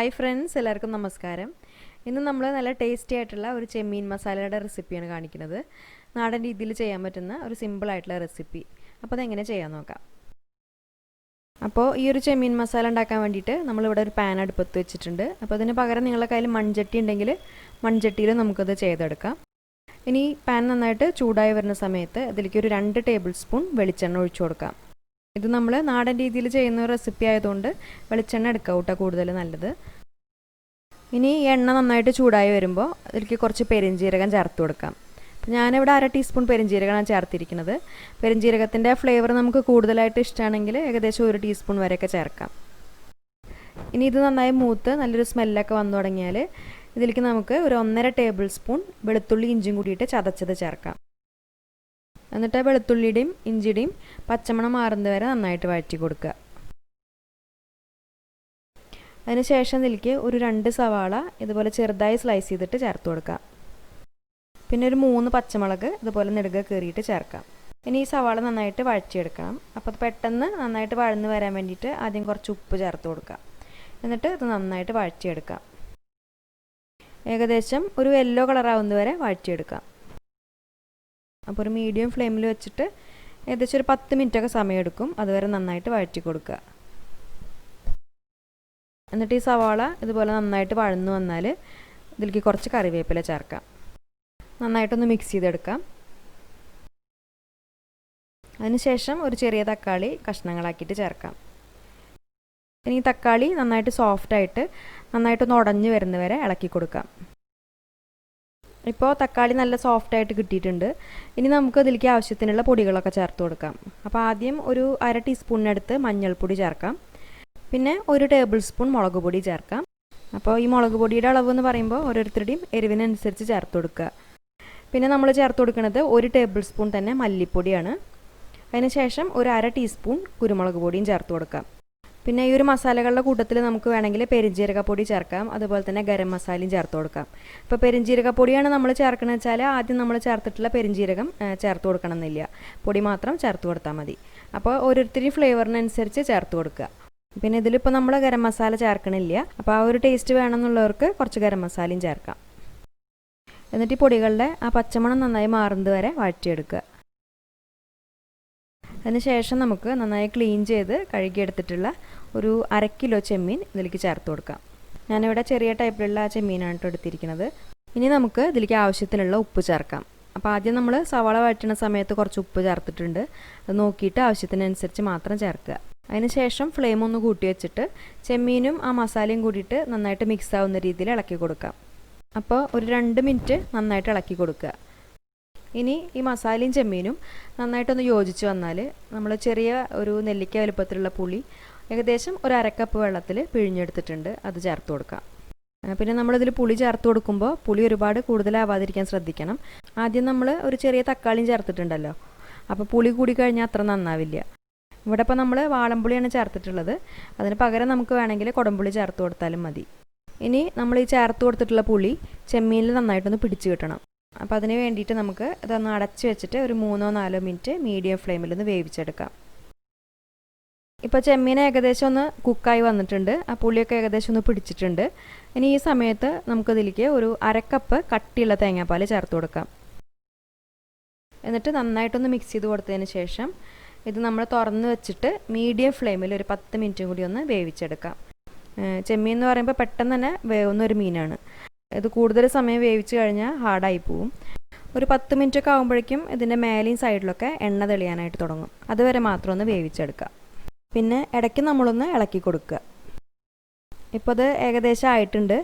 Hi friends, എല്ലാവർക്കും നമസ്കാരം. ഇന്ന് നമ്മൾ നല്ല ടേസ്റ്റി ആയിട്ടുള്ള ഒരു ചെമ്മീൻ മസാലയുടെ റെസിപ്പിയാണ് കാണിക്കുന്നത്. നാടൻ രീതിയിൽ ചെയ്യാൻ പറ്റുന്ന ഒരു സിമ്പിളായിട്ടുള്ള റെസിപ്പി. അപ്പോൾ അതെങ്ങനെ ചെയ്യാൻ നോക്കാം. അപ്പോൾ ഈ ഒരു ചെമ്മീൻ മസാല ഉണ്ടാക്കാൻ വേണ്ടിയിട്ട് നമ്മളിവിടെ ഒരു പാൻ അടുപ്പത്ത് വെച്ചിട്ടുണ്ട്. അപ്പോൾ അതിന് പകരം നിങ്ങളുടെ കയ്യിൽ മൺചട്ടി ഉണ്ടെങ്കിൽ മൺചട്ടിയിൽ നമുക്കത് ചെയ്തെടുക്കാം. ഇനി പാൻ നന്നായിട്ട് ചൂടായി വരുന്ന സമയത്ത് അതിലേക്ക് ഒരു 2 ടേബിൾ സ്പൂൺ വെളിച്ചെണ്ണ ഒഴിച്ചു കൊടുക്കാം. ഇത് നമ്മൾ നാടൻ രീതിയിൽ ചെയ്യുന്ന ഒരു റെസിപ്പി ആയതുകൊണ്ട് വെളിച്ചെണ്ണ എടുക്കുക കേട്ടോ, കൂടുതൽ നല്ലത്. ഇനി എണ്ണ നന്നായിട്ട് ചൂടായി വരുമ്പോൾ അതിലേക്ക് കുറച്ച് പെരിഞ്ജീരകം ചേർത്ത് കൊടുക്കാം. അപ്പോൾ ഞാനിവിടെ 1/2 ടീസ്പൂൺ പെരിഞ്ജീരകമാണ് ചേർത്തിരിക്കുന്നത്. പെരിഞ്ജീരകത്തിൻ്റെ ഫ്ലേവർ നമുക്ക് കൂടുതലായിട്ട് ഇഷ്ടമാണെങ്കിൽ ഏകദേശം 1 ടീസ്പൂൺ വരെയൊക്കെ ചേർക്കാം. ഇനി ഇത് നന്നായി മൂത്ത് നല്ലൊരു സ്മെല്ലൊക്കെ വന്നു തുടങ്ങിയാൽ ഇതിലേക്ക് നമുക്ക് ഒരു 1.5 ടേബിൾ സ്പൂൺ വെളുത്തുള്ളി ഇഞ്ചിയും കൂടിയിട്ട് ചതച്ചത് ചേർക്കാം. എന്നിട്ട് വെളുത്തുള്ളിയുടെയും ഇഞ്ചിയുടെയും പച്ചമണം മാറുന്നത് വരെ നന്നായിട്ട് വഴറ്റി കൊടുക്കുക. അതിനുശേഷം ഇതിലേക്ക് ഒരു 2 സവാള ഇതുപോലെ ചെറുതായി സ്ലൈസ് ചെയ്തിട്ട് ചേർത്ത് കൊടുക്കാം. പിന്നെ ഒരു 3 പച്ചമുളക് ഇതുപോലെ നെടുക കീറിയിട്ട് ചേർക്കാം. ഇനി ഈ സവാള നന്നായിട്ട് വഴറ്റിയെടുക്കണം. അപ്പോൾ അത് പെട്ടെന്ന് നന്നായിട്ട് വഴന്ന് വരാൻ വേണ്ടിയിട്ട് ആദ്യം കുറച്ച് ഉപ്പ് ചേർത്ത് കൊടുക്കാം. എന്നിട്ട് ഇത് നന്നായിട്ട് വഴറ്റിയെടുക്കാം. ഏകദേശം ഒരു യെല്ലോ കളറാവുന്നത് വരെ വഴറ്റിയെടുക്കാം. അപ്പോൾ ഒരു മീഡിയം ഫ്ലെയിമിൽ വെച്ചിട്ട് ഏകദേശം ഒരു 10 മിനിറ്റൊക്കെ സമയമെടുക്കും. അതുവരെ നന്നായിട്ട് വഴറ്റി കൊടുക്കുക. എന്നിട്ട് ഈ സവാള ഇതുപോലെ നന്നായിട്ട് വഴന്നു വന്നാൽ ഇതിലേക്ക് കുറച്ച് കറിവേപ്പില ചേർക്കാം. നന്നായിട്ടൊന്ന് മിക്സ് ചെയ്തെടുക്കാം. അതിനുശേഷം ഒരു ചെറിയ തക്കാളി കഷ്ണങ്ങളാക്കിയിട്ട് ചേർക്കാം. ഇനി തക്കാളി നന്നായിട്ട് സോഫ്റ്റായിട്ട് നന്നായിട്ടൊന്ന് ഉടഞ്ഞു വരുന്നവരെ ഇളക്കി കൊടുക്കാം. ഇപ്പോൾ തക്കാളി നല്ല സോഫ്റ്റായിട്ട് കിട്ടിയിട്ടുണ്ട്. ഇനി നമുക്ക് അതിലേക്ക് ആവശ്യത്തിനുള്ള പൊടികളൊക്കെ ചേർത്ത് കൊടുക്കാം. അപ്പോൾ ആദ്യം ഒരു 1/2 ടീസ്പൂണിനടുത്ത് മഞ്ഞൾപ്പൊടി ചേർക്കാം. പിന്നെ 1 ടേബിൾ സ്പൂൺ മുളക് പൊടി ചേർക്കാം. അപ്പോൾ ഈ മുളക് പൊടിയുടെ അളവ് എന്ന് പറയുമ്പോൾ ഓരോരുത്തരുടെയും എരിവിനനുസരിച്ച് ചേർത്ത് കൊടുക്കുക. പിന്നെ നമ്മൾ ചേർത്ത് കൊടുക്കുന്നത് 1 ടേബിൾ സ്പൂൺ തന്നെ മല്ലിപ്പൊടിയാണ്. അതിനുശേഷം ഒരു 1/2 ടീസ്പൂൺ കുരുമുളക് പൊടിയും ചേർത്ത് കൊടുക്കാം. പിന്നെ ഈ ഒരു മസാലകളുടെ കൂട്ടത്തിൽ നമുക്ക് വേണമെങ്കിൽ പെരിഞ്ജീരകപ്പൊടി ചേർക്കാം. അതുപോലെ തന്നെ ഗരം മസാലയും ചേർത്ത് കൊടുക്കാം. ഇപ്പോൾ പെരിഞ്ജീരകപ്പൊടിയാണ് നമ്മൾ ചേർക്കണമെന്ന് വെച്ചാൽ ആദ്യം നമ്മൾ ചേർത്തിട്ടുള്ള പെരിഞ്ജീരകം ചേർത്ത് കൊടുക്കണം എന്നില്ല, പൊടി മാത്രം ചേർത്ത് കൊടുത്താൽ മതി. അപ്പോൾ ഓരോരുത്തരും ഫ്ലേവറിനനുസരിച്ച് ചേർത്ത് കൊടുക്കുക. പിന്നെ ഇതിലിപ്പോൾ നമ്മൾ ഗരം മസാല ചേർക്കണില്ല. അപ്പോൾ ആ ഒരു ടേസ്റ്റ് വേണമെന്നുള്ളവർക്ക് കുറച്ച് ഗരം മസാലയും ചേർക്കാം. എന്നിട്ട് ഈ പൊടികളുടെ ആ പച്ചമണം നന്നായി മാറുന്നത് വരെ വഴറ്റിയെടുക്കുക. അതിനുശേഷം നമുക്ക് നന്നായി ക്ലീൻ ചെയ്ത് കഴുകിയെടുത്തിട്ടുള്ള ഒരു 1/2 കിലോ ചെമ്മീൻ ഇതിലേക്ക് ചേർത്ത് കൊടുക്കാം. ഞാനിവിടെ ചെറിയ ടൈപ്പിലുള്ള ചെമ്മീനാണ് എടുത്തിരിക്കുന്നത്. ഇനി നമുക്ക് ഇതിലേക്ക് ആവശ്യത്തിനുള്ള ഉപ്പ് ചേർക്കാം. അപ്പോൾ ആദ്യം നമ്മൾ സവാള വഴറ്റുന്ന സമയത്ത് കുറച്ച് ഉപ്പ് ചേർത്തിട്ടുണ്ട്. അത് നോക്കിയിട്ട് ആവശ്യത്തിനനുസരിച്ച് മാത്രം ചേർക്കുക. അതിനുശേഷം ഫ്ലെയിം ഒന്ന് കൂട്ടി വെച്ചിട്ട് ചെമ്മീനും ആ മസാലയും കൂടിയിട്ട് നന്നായിട്ട് മിക്സ് ആവുന്ന രീതിയിൽ ഇളക്കി കൊടുക്കാം. അപ്പോൾ ഒരു 2 മിനിറ്റ് നന്നായിട്ട് ഇളക്കി കൊടുക്കുക. ഇനി ഈ മസാലയും ചെമ്മീനും നന്നായിട്ടൊന്ന് യോജിച്ച് വന്നാൽ നമ്മൾ ചെറിയ ഒരു നെല്ലിക്ക വലുപ്പത്തിലുള്ള പുളി ഏകദേശം ഒരു 1/2 കപ്പ് വെള്ളത്തിൽ പിഴിഞ്ഞെടുത്തിട്ടുണ്ട്. അത് ചേർത്ത് കൊടുക്കാം. പിന്നെ നമ്മളിതിൽ പുളി ചേർത്ത് കൊടുക്കുമ്പോൾ പുളി ഒരുപാട് കൂടുതലാവാതിരിക്കാൻ ശ്രദ്ധിക്കണം. ആദ്യം നമ്മൾ ഒരു ചെറിയ തക്കാളിയും ചേർത്തിട്ടുണ്ടല്ലോ, അപ്പോൾ പുളി കൂടി കഴിഞ്ഞാൽ അത്ര നന്നാവില്ല. ഇവിടെ ഇപ്പോൾ നമ്മൾ വാളംപുളിയാണ് ചേർത്തിട്ടുള്ളത്. അതിന് പകരം നമുക്ക് വേണമെങ്കിൽ കുടംപുളി ചേർത്ത് കൊടുത്താലും മതി. ഇനി നമ്മൾ ഈ ചേർത്ത് കൊടുത്തിട്ടുള്ള പുളി ചെമ്മീനിൽ നന്നായിട്ടൊന്ന് പിടിച്ച് കിട്ടണം. അപ്പോൾ അതിന് വേണ്ടിയിട്ട് നമുക്ക് ഇതൊന്ന് അടച്ച് വെച്ചിട്ട് ഒരു 3-4 മിനിറ്റ് മീഡിയം ഫ്ലെയിമിൽ ഒന്ന് വേവിച്ചെടുക്കാം. ഇപ്പോൾ ചെമ്മീൻ ഏകദേശം ഒന്ന് കുക്കായി വന്നിട്ടുണ്ട്. ആ പുളിയൊക്കെ ഏകദേശം ഒന്ന് പിടിച്ചിട്ടുണ്ട്. ഇനി ഈ സമയത്ത് നമുക്കതിലേക്ക് ഒരു 1/2 കപ്പ് കട്ടിയുള്ള തേങ്ങാപ്പാൽ ചേർത്ത് കൊടുക്കാം. എന്നിട്ട് നന്നായിട്ടൊന്ന് മിക്സ് ചെയ്ത് കൊടുത്തതിന് ശേഷം ഇത് നമ്മൾ തുറന്ന് വെച്ചിട്ട് മീഡിയം ഫ്ലെയിമിൽ ഒരു 10 മിനിറ്റും കൂടി ഒന്ന് വേവിച്ചെടുക്കാം. ചെമ്മീൻ എന്ന് പറയുമ്പോൾ പെട്ടെന്ന് തന്നെ വേവുന്ന ഒരു മീനാണ്. ഇത് കൂടുതൽ സമയം വേവിച്ച് കഴിഞ്ഞാൽ ഹാർഡായി പോവും. ഒരു 10 മിനിറ്റൊക്കെ ആകുമ്പോഴേക്കും ഇതിൻ്റെ മേലെയും സൈഡിലൊക്കെ എണ്ണ തെളിയാനായിട്ട് തുടങ്ങും. അതുവരെ മാത്രം ഒന്ന് വേവിച്ചെടുക്കുക. പിന്നെ ഇടയ്ക്ക് നമ്മളൊന്ന് ഇളക്കി കൊടുക്കുക. ഇപ്പോൾ അത് ഏകദേശം ആയിട്ടുണ്ട്.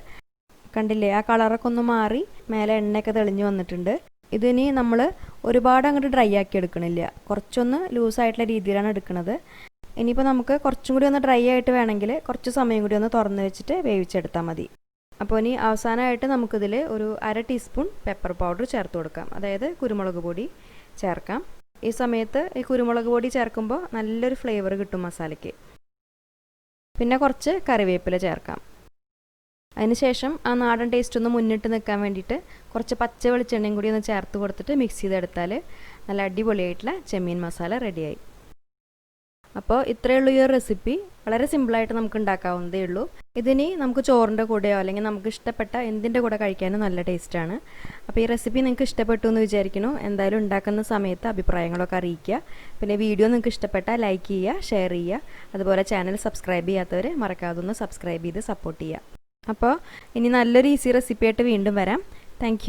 കണ്ടില്ലേ, ആ കളറൊക്കെ ഒന്ന് മാറി മേലെ എണ്ണയൊക്കെ തെളിഞ്ഞ് വന്നിട്ടുണ്ട്. ഇതിനി നമ്മൾ ഒരുപാട് അങ്ങോട്ട് ഡ്രൈ ആക്കി എടുക്കണില്ല, കുറച്ചൊന്ന് ലൂസായിട്ടുള്ള രീതിയിലാണ് എടുക്കുന്നത്. ഇനിയിപ്പോൾ നമുക്ക് കുറച്ചും കൂടി ഒന്ന് ഡ്രൈ ആയിട്ട് വേണമെങ്കിൽ കുറച്ച് സമയം കൂടി ഒന്ന് തുറന്ന് വെച്ചിട്ട് വേവിച്ചെടുത്താൽ മതി. അപ്പോൾ ഇനി അവസാനമായിട്ട് നമുക്കിതിൽ ഒരു 1/2 ടീസ്പൂൺ പെപ്പർ പൗഡർ ചേർത്ത് കൊടുക്കാം, അതായത് കുരുമുളക് പൊടി ചേർക്കാം. ഈ സമയത്ത് ഈ കുരുമുളക് പൊടി ചേർക്കുമ്പോൾ നല്ലൊരു ഫ്ലേവർ കിട്ടും മസാലയ്ക്ക്. പിന്നെ കുറച്ച് കറിവേപ്പില ചേർക്കാം. അതിനുശേഷം ആ നാടൻ ടേസ്റ്റ് ഒന്ന് മുന്നിട്ട് നിൽക്കാൻ വേണ്ടിയിട്ട് കുറച്ച് പച്ച വെളിച്ചെണ്ണയും കൂടി ഒന്ന് ചേർത്ത് കൊടുത്തിട്ട് മിക്സ് ചെയ്തെടുത്താൽ നല്ല അടിപൊളിയായിട്ടുള്ള ചെമ്മീൻ മസാല റെഡിയായി. അപ്പോൾ ഇത്രയേ ഉള്ളൂ ഈ റെസിപ്പി. വളരെ സിമ്പിളായിട്ട് നമുക്ക് ഉണ്ടാക്കാവുന്നതേ ഉള്ളൂ. ഇതിനി നമുക്ക് ചോറിൻ്റെ കൂടെയോ അല്ലെങ്കിൽ നമുക്ക് ഇഷ്ടപ്പെട്ട എന്തിൻ്റെ കൂടെ കഴിക്കാനും നല്ല ടേസ്റ്റാണ്. അപ്പോൾ ഈ റെസിപ്പി നിങ്ങൾക്ക് ഇഷ്ടപ്പെട്ടു എന്ന് വിചാരിക്കുന്നു. എന്തായാലും ഉണ്ടാക്കുന്ന സമയത്ത് അഭിപ്രായങ്ങളൊക്കെ അറിയിക്കുക. പിന്നെ വീഡിയോ നിങ്ങൾക്ക് ഇഷ്ടപ്പെട്ടാൽ ലൈക്ക് ചെയ്യുക, ഷെയർ ചെയ്യുക. അതുപോലെ ചാനൽ സബ്സ്ക്രൈബ് ചെയ്യാത്തവർ മറക്കാതെ ഒന്ന് സബ്സ്ക്രൈബ് ചെയ്ത് സപ്പോർട്ട് ചെയ്യുക. അപ്പോൾ ഇനി നല്ലൊരു ഈസി റെസിപ്പിയായിട്ട് വീണ്ടും വരാം. താങ്ക്